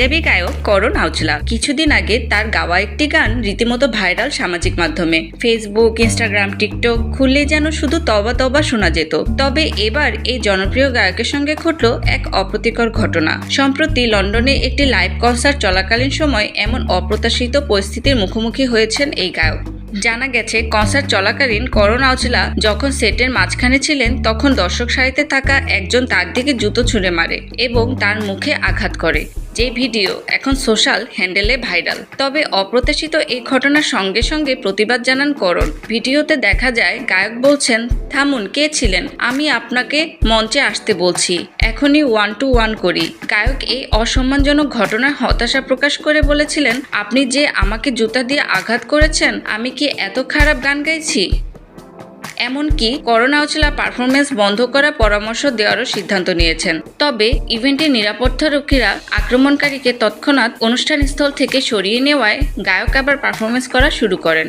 পাঞ্জাবি গায়ক করণ আউজলা কিছুদিন আগে তার গাওয়া একটি গান রীতিমতো ভাইরাল সামাজিক মাধ্যমে। ফেসবুক, ইনস্টাগ্রাম, টিকটক খুললে যেন শুধু তবা তবা শোনা যেত। তবে এবার এই জনপ্রিয় গায়কের সঙ্গে ঘটল এক অপ্রীতিকর ঘটনা। সম্প্রতি লন্ডনে একটি লাইভ কনসার্ট চলাকালীন সময় এমন অপ্রত্যাশিত পরিস্থিতির মুখোমুখি হয়েছেন এই গায়ক। জানা গেছে, কনসার্ট চলাকালীন করণ আউজলা যখন সেটের মাঝখানে ছিলেন তখন দর্শক সারিতে থাকা একজন তার দিকে জুতো ছুঁড়ে মারে এবং তার মুখে আঘাত করে, যে ভিডিও এখন সোশ্যাল হ্যান্ডেলে ভাইরাল। তবে অপ্রত্যাশিত এই ঘটনার সঙ্গে সঙ্গে প্রতিবাদ জানান করণ। ভিডিওতে দেখা যায় গায়ক বলছেন, থামুন, কে ছিলেন? আমি আপনাকে মঞ্চে আসতে বলছি, এখনই 1 to 1 করি। গায়ক এই অসম্মানজনক ঘটনার হতাশা প্রকাশ করে বলেছিলেন, আপনি যে আমাকে জুতা দিয়ে আঘাত করেছেন, আমি কি এত খারাপ গান গাইছি? এমনকি করণ আউজলা পারফরমেন্স বন্ধ করার পরামর্শ দেওয়ারও সিদ্ধান্ত নিয়েছেন। তবে ইভেন্টের নিরাপত্তারক্ষীরা আক্রমণকারীকে তৎক্ষণাৎ অনুষ্ঠানস্থল থেকে সরিয়ে নেওয়ায় গায়ক আবার পারফরমেন্স করা শুরু করেন।